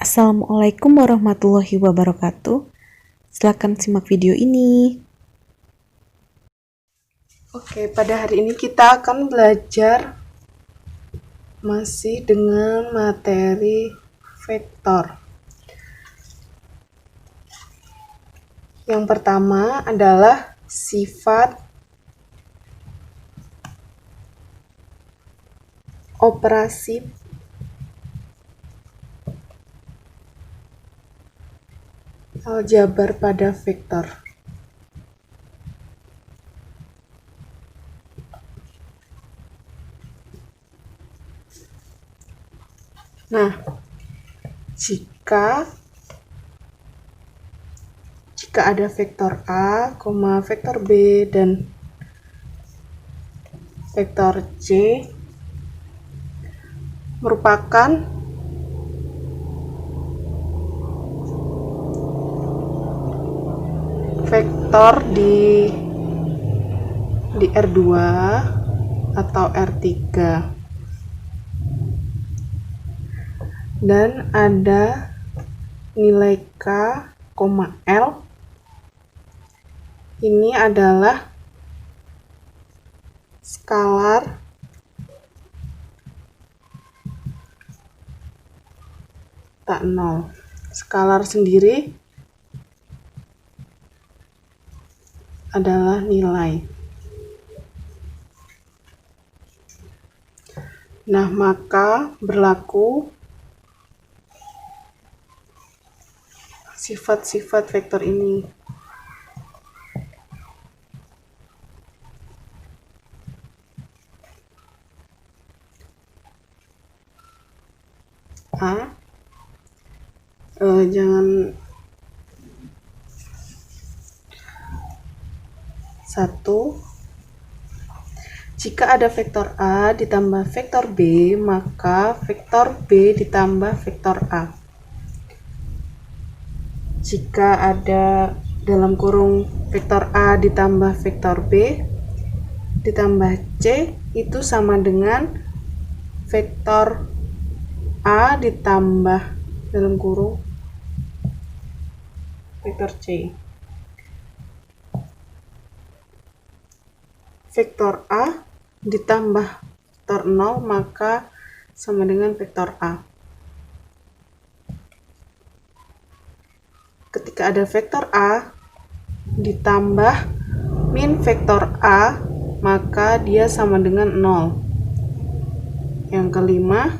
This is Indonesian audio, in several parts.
Assalamualaikum warahmatullahi wabarakatuh. Silakan simak video ini. Oke, pada hari ini kita akan belajar masih dengan materi vektor. Yang pertama adalah sifat operasi aljabar pada vektor. Nah, jika ada vektor A, vektor B, dan vektor C merupakan vektor di R2 atau R3, dan ada nilai K, L. Ini adalah skalar tak nol. Skalar sendiri adalah nilai. Nah, maka berlaku sifat-sifat vektor ini. Jika ada vektor A ditambah vektor B, maka vektor B ditambah vektor A. Jika ada dalam kurung vektor A ditambah vektor B ditambah C, itu sama dengan vektor A ditambah dalam kurung vektor C. Vektor A ditambah vektor 0 maka sama dengan vektor A. Ketika ada vektor A ditambah min vektor A, maka dia sama dengan 0. Yang kelima,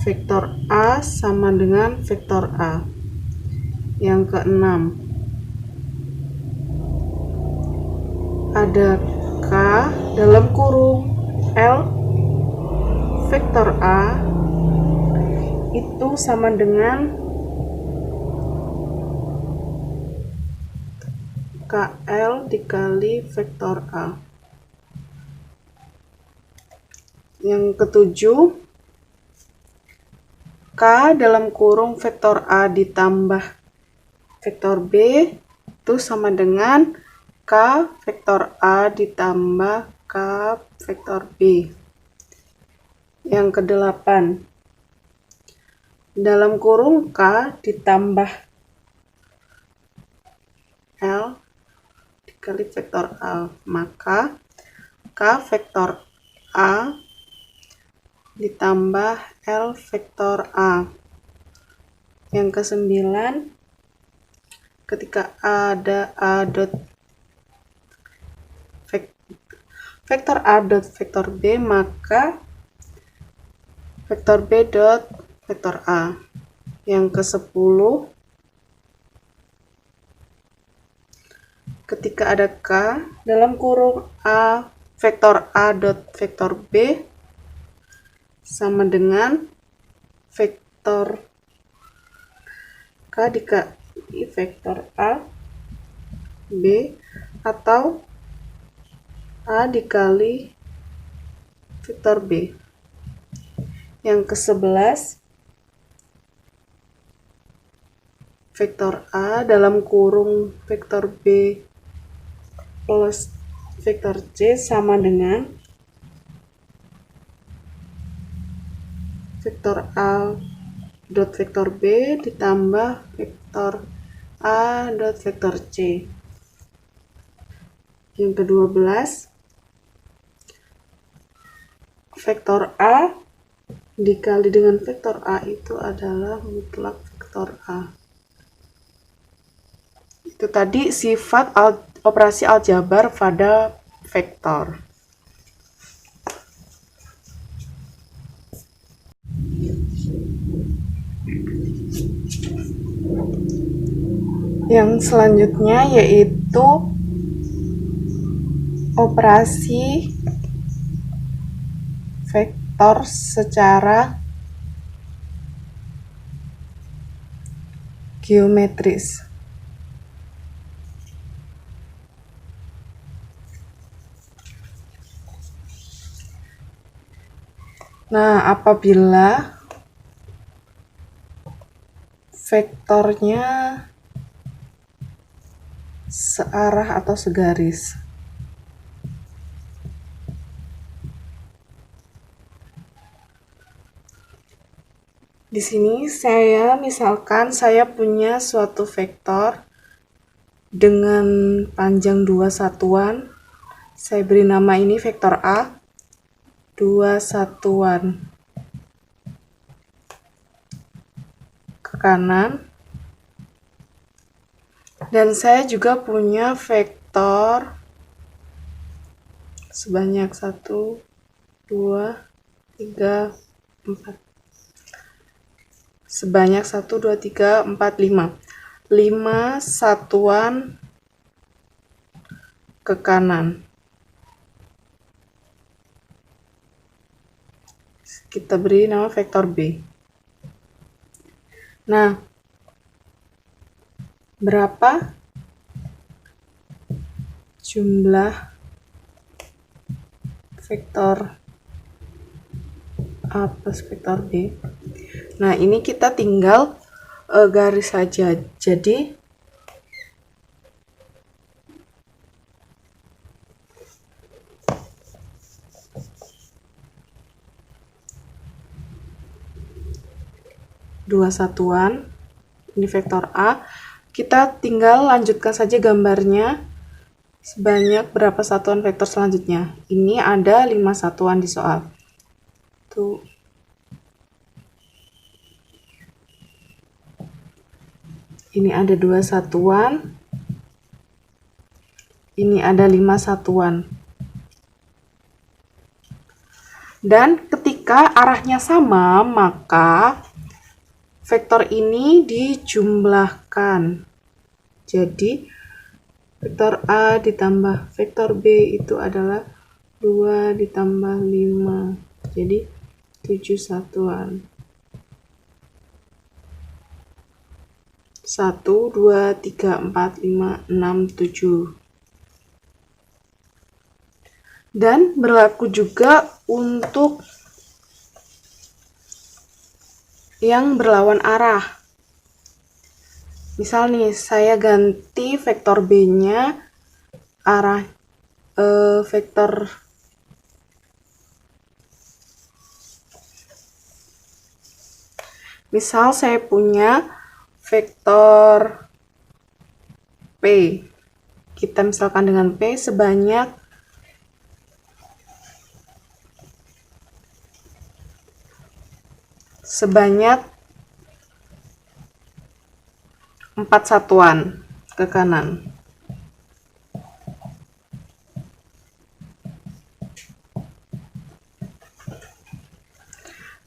vektor A sama dengan vektor A. Yang keenam, ada K dalam kurung L vektor A itu sama dengan KL dikali vektor A. Yang ketujuh, K dalam kurung vektor A ditambah vektor B itu sama dengan K vektor A ditambah K vektor B. Yang kedelapan, dalam kurung K ditambah L dikali vektor A, maka K vektor A ditambah L vektor A. Yang kesembilan, ketika ada vektor A dot vektor B, maka vektor B dot vektor A. Yang ke-10, ketika ada K dalam kurung A vektor A dot vektor B sama dengan vektor K dikali vektor A B atau A dikali vektor B. Yang ke-11, vektor A dalam kurung vektor B plus vektor C sama dengan vektor A dot vektor B ditambah vektor A dot vektor C. Yang ke-12, vektor A dikali dengan vektor A itu adalah mutlak vektor A. Itu tadi sifat operasi aljabar pada vektor. Yang selanjutnya yaitu operasi vektor secara geometris. Nah, apabila vektornya searah atau segaris. Di sini misalkan saya punya suatu vektor dengan panjang 2 satuan. Saya beri nama ini vektor A 2 satuan ke kanan. Dan saya juga punya vektor sebanyak 1, 2, 3, 4. Sebanyak 1, 2, 3, 4, 5. 5 satuan ke kanan. Kita beri nama vektor B. Nah, berapa jumlah vektor A plus vektor B? Nah, ini kita tinggal garis saja. Jadi, dua satuan, ini vektor A, kita tinggal lanjutkan saja gambarnya sebanyak berapa satuan vektor selanjutnya. Ini ada 5 satuan di soal. Tuh. Ini ada 2 satuan. Ini ada 5 satuan. Dan ketika arahnya sama, maka vektor ini dijumlahkan. Jadi, vektor A ditambah vektor B itu adalah 2 ditambah 5. Jadi, 7 satuan. 1, 2, 3, 4, 5, 6, 7. Dan berlaku juga untuk yang berlawan arah. Misal nih, saya ganti vektor B-nya arah vektor misal saya punya vektor P. Kita misalkan dengan P sebanyak sebanyak 4 satuan ke kanan.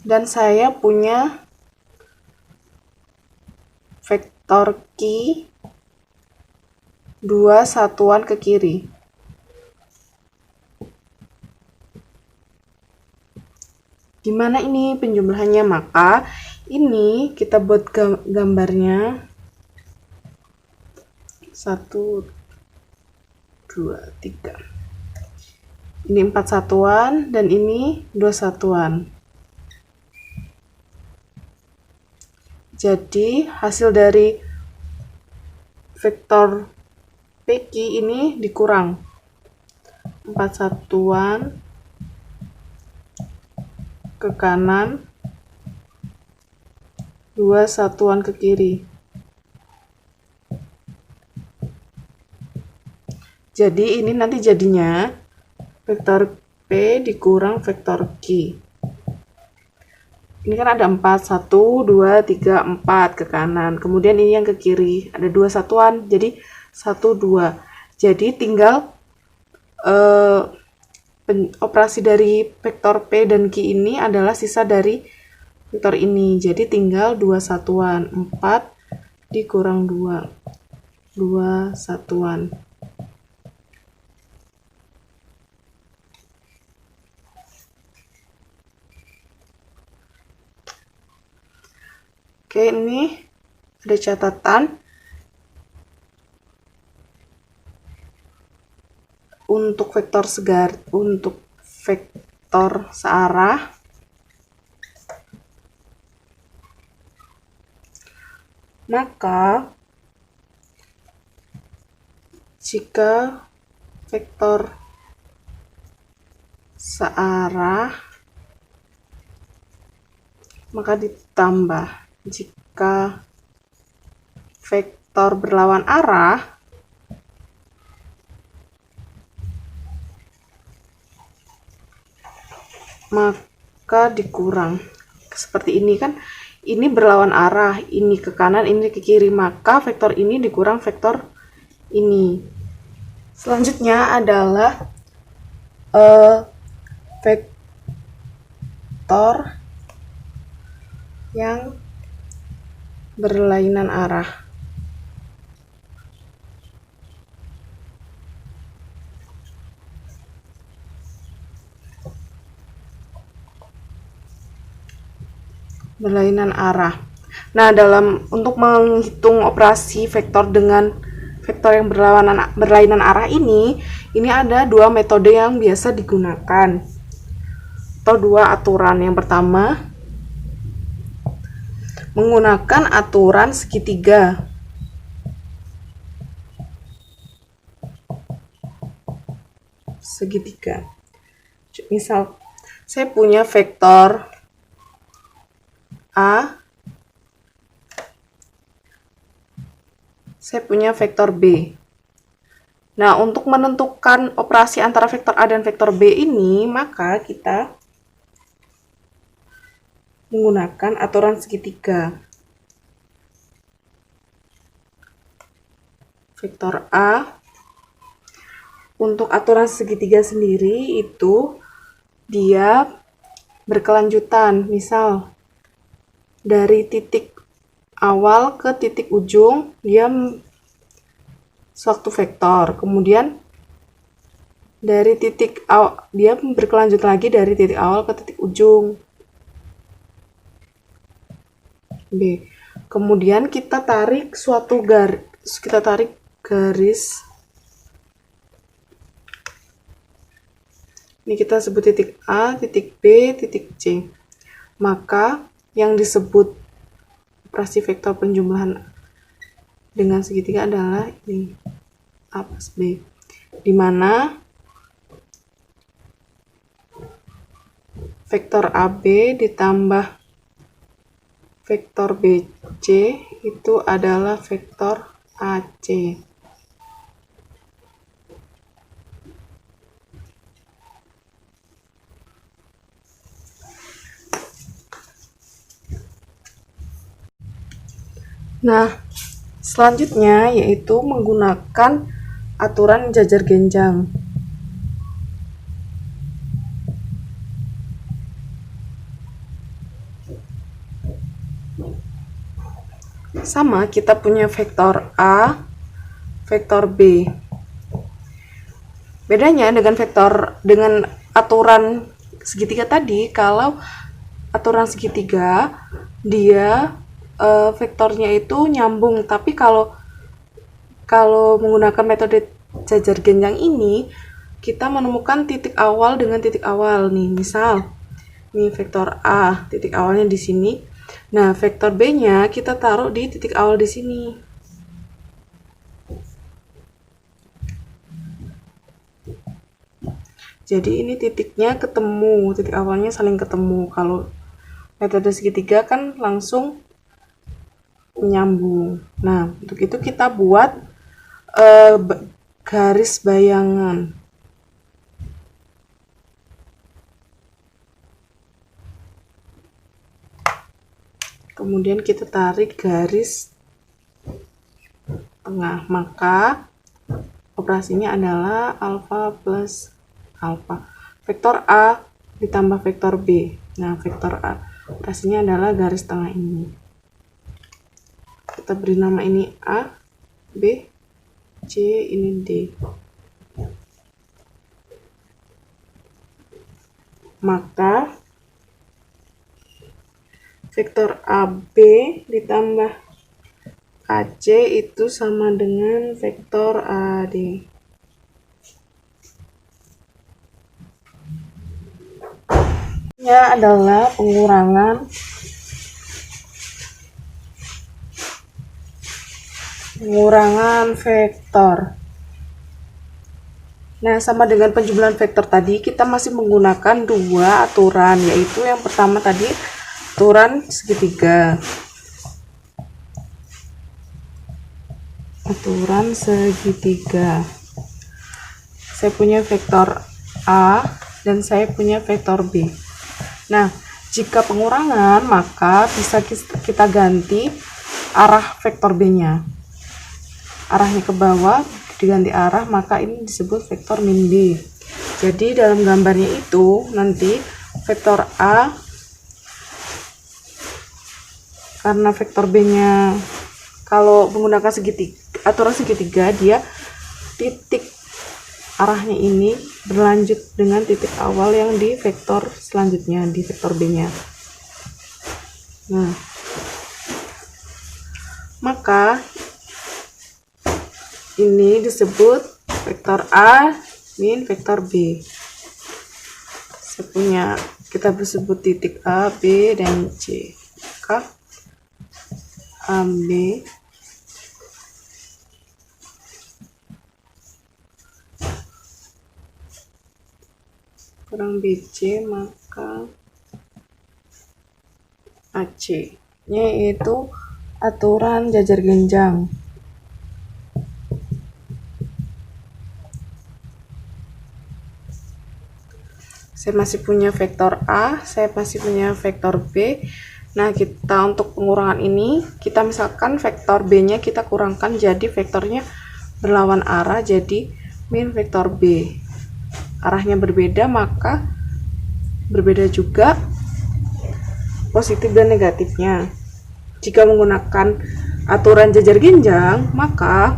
Dan saya punya vektor Q 2 satuan ke kiri. Gimana ini penjumlahannya? Maka ini kita buat gambarnya 1, 2, 3. Ini 4 satuan dan ini 2 satuan. Jadi hasil dari vektor PQ ini dikurang 4 satuan ke kanan 2 satuan ke kiri. Jadi ini nanti jadinya vektor P dikurang vektor Q. Ini kan ada 4, 1, 2, 3, 4 ke kanan. Kemudian ini yang ke kiri, ada 2 satuan, jadi 1, 2. Jadi tinggal operasi dari vektor P dan Q ini adalah sisa dari vektor ini. Jadi tinggal 2 satuan, 4 dikurang 2, 2 satuan. Oke, ini ada catatan untuk vektor searah. Maka jika vektor searah maka ditambah. Jika vektor berlawan arah maka dikurang. Seperti ini kan, ini berlawan arah, ini ke kanan, ini ke kiri, maka vektor ini dikurang vektor ini. Selanjutnya adalah vektor yang berlainan arah. Berlainan arah. Nah, untuk menghitung operasi vektor dengan vektor yang berlainan arah ini ada 2 metode yang biasa digunakan atau 2 aturan. Yang pertama, menggunakan aturan segitiga. Misal, saya punya vektor A, saya punya vektor B. Nah, untuk menentukan operasi antara vektor A dan vektor B ini, maka kita menggunakan aturan segitiga. Vektor A, untuk aturan segitiga sendiri itu dia berkelanjutan. Misal, dari titik awal ke titik ujung dia suatu vektor, kemudian dari titik awal dia berkelanjut lagi dari titik awal ke titik ujung B. Kemudian kita tarik garis. Ini kita sebut titik A, titik B, titik C. Maka yang disebut operasi vektor penjumlahan dengan segitiga adalah ini, A plus B, di mana vektor AB ditambah vektor BC itu adalah vektor AC. Nah, selanjutnya yaitu menggunakan aturan jajar genjang. Sama, kita punya vektor A, vektor B. Bedanya dengan aturan segitiga tadi, kalau aturan segitiga dia vektornya itu nyambung, tapi kalau menggunakan metode jajar genjang ini kita menemukan titik awal dengan titik awal nih. Misal ini vektor A, titik awalnya di sini. Nah, vektor B-nya kita taruh di titik awal di sini. Jadi ini titiknya ketemu, titik awalnya saling ketemu. Kalau metode segitiga kan langsung menyambung. Nah, untuk itu kita buat garis bayangan. Kemudian kita tarik garis tengah, maka operasinya adalah alfa plus alfa. Vektor A ditambah vektor B. Nah, vektor A operasinya adalah garis tengah ini. Kita beri nama ini A, B, C, ini D. Maka vektor AB ditambah AC itu sama dengan vektor AD. Ini adalah pengurangan vektor. Nah, sama dengan penjumlahan vektor tadi, kita masih menggunakan dua aturan, yaitu yang pertama tadi aturan segitiga. Aturan segitiga. Saya punya vektor A dan saya punya vektor B. Nah, jika pengurangan, maka bisa kita ganti arah vektor B-nya. Arahnya ke bawah, diganti arah, maka ini disebut vektor min B. Jadi dalam gambarnya itu nanti vektor A, karena vektor B-nya kalau menggunakan aturan segitiga, dia titik arahnya ini berlanjut dengan titik awal yang di vektor selanjutnya, di vektor B-nya. Nah, maka ini disebut vektor A min vektor B. Kita sebut titik A, B, dan C. Maka AB kurang BC, maka AC nya yaitu aturan jajar genjang. Saya masih punya vektor A, saya masih punya vektor B. Nah, kita untuk pengurangan ini, kita misalkan vektor B-nya kita kurangkan, jadi vektornya berlawan arah, jadi min vektor B. Arahnya berbeda, maka berbeda juga positif dan negatifnya. Jika menggunakan aturan jajar genjang, maka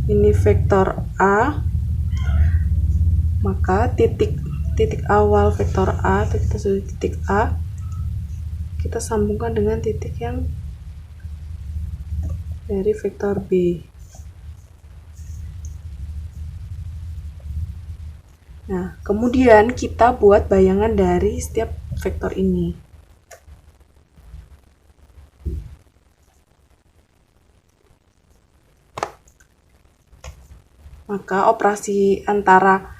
ini vektor A, maka titik awal vektor A, titik A, kita sambungkan dengan titik yang dari vektor B. Nah, kemudian kita buat bayangan dari setiap vektor ini. Maka operasi antara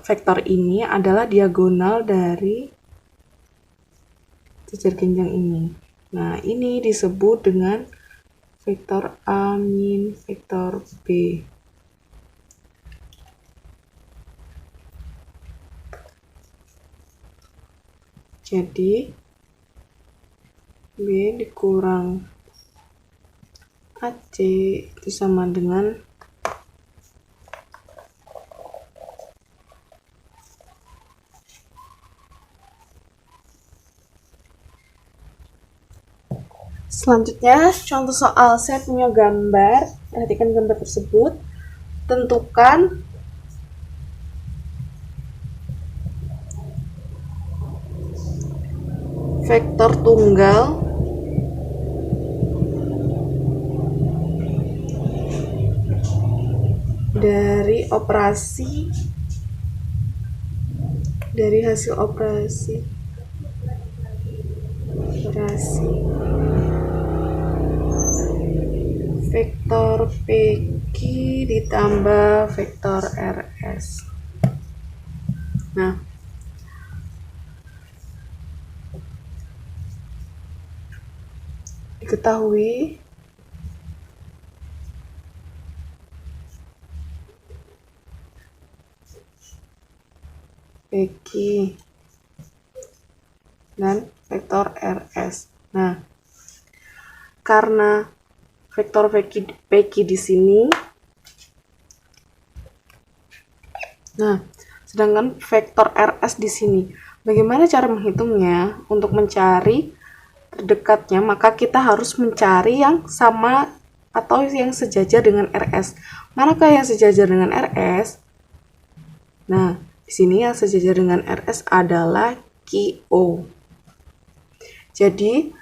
vektor ini adalah diagonal dari jajar genjang ini. Nah, ini disebut dengan vektor A min vektor B. Jadi B dikurang AC itu sama dengan selanjutnya, contoh soal. Saya punya gambar, perhatikan gambar tersebut. Tentukan vektor tunggal dari hasil operasi vektor PQ ditambah vektor RS. Nah, diketahui PQ dan vektor RS. Nah, karena vektor PQ di sini, nah, sedangkan vektor RS di sini. Bagaimana cara menghitungnya? Untuk mencari terdekatnya, maka kita harus mencari yang sama atau yang sejajar dengan RS. Manakah yang sejajar dengan RS? Nah, di sini yang sejajar dengan RS adalah QO. Jadi,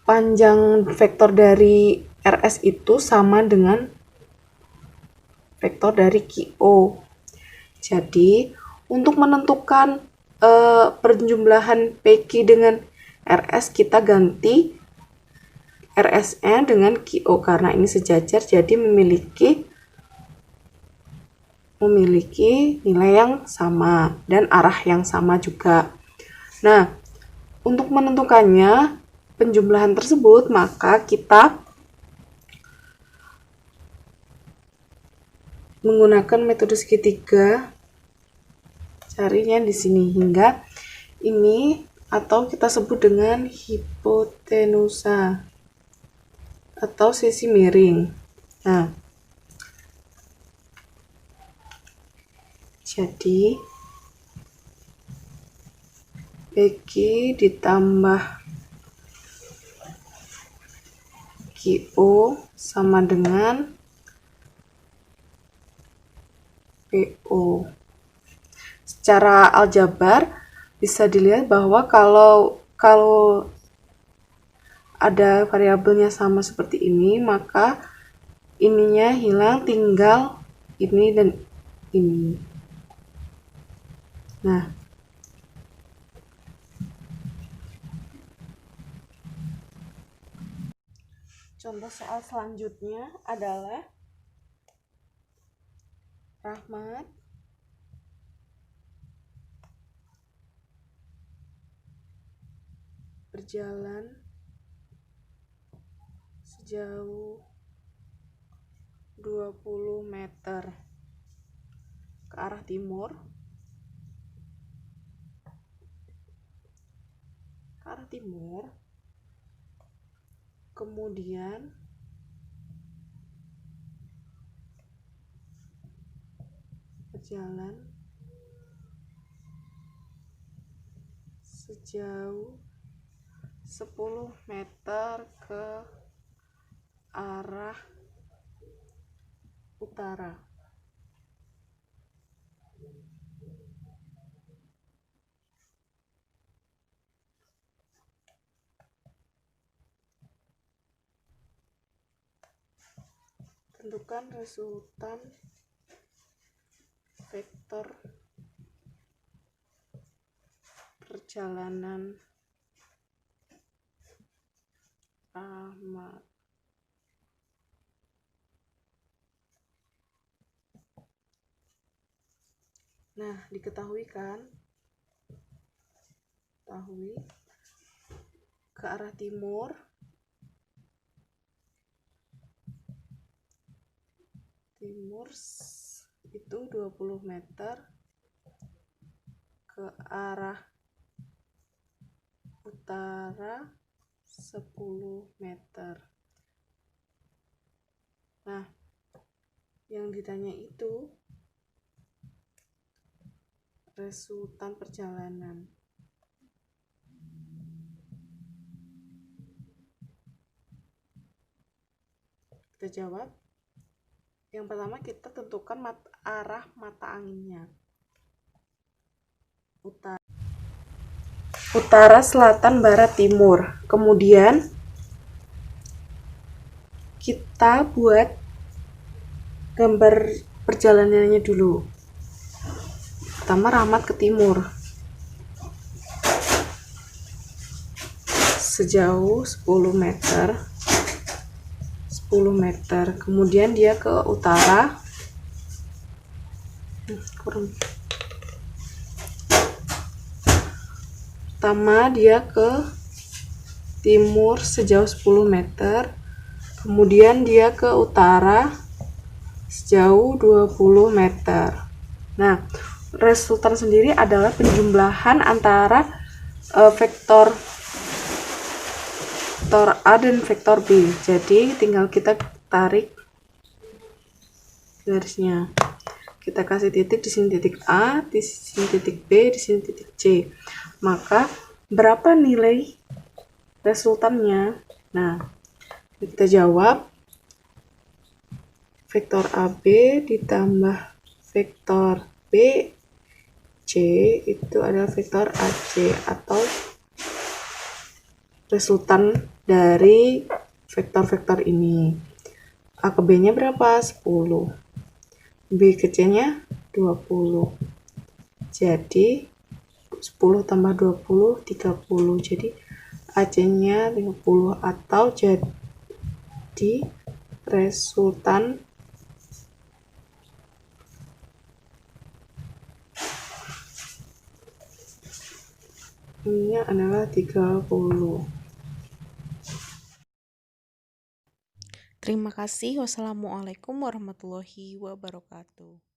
panjang vektor dari RS itu sama dengan vektor dari QO. Jadi, untuk menentukan perjumlahan PQ dengan RS, kita ganti RS-nya dengan QO karena ini sejajar, jadi memiliki nilai yang sama dan arah yang sama juga. Nah, untuk menentukannya penjumlahan tersebut, maka kita menggunakan metode segitiga. Carinya di sini hingga ini, atau kita sebut dengan hipotenusa atau sisi miring. Nah, jadi PQ ditambah QO sama dengan PO. Secara aljabar bisa dilihat bahwa kalau ada variabelnya sama seperti ini, maka ininya hilang, tinggal ini dan ini. Nah, contoh soal selanjutnya adalah Rahmat berjalan sejauh 20 meter ke arah timur. Kemudian berjalan sejauh 10 meter ke arah utara. Tentukan resultan vektor perjalanan Rahmat. Nah, diketahui kan? Ke arah timur itu 20 meter, ke arah utara 10 meter. Nah, yang ditanya itu resultan perjalanan. Kita jawab. Yang pertama, kita tentukan arah mata anginnya. Utara, selatan, barat, timur. Kemudian kita buat gambar perjalanannya dulu. Pertama, Rahmat ke timur sejauh 10 meter. Kemudian dia ke utara. Pertama dia ke timur sejauh 10 meter, kemudian dia ke utara sejauh 20 meter. Nah, resultan sendiri adalah penjumlahan antara vektor A dan vektor B. Jadi tinggal kita tarik garisnya. Kita kasih titik di sini, titik A, di sini titik B, di sini titik C. Maka berapa nilai resultannya? Nah, kita jawab vektor AB ditambah vektor BC itu adalah vektor AC, atau resultan dari vektor-vektor ini. A ke B nya berapa? 10. B ke C nya 20. Jadi 10 tambah 20 30. Jadi AC nya 50, atau jadi resultan ini adalah 30. Terima kasih. Wassalamualaikum warahmatullahi wabarakatuh.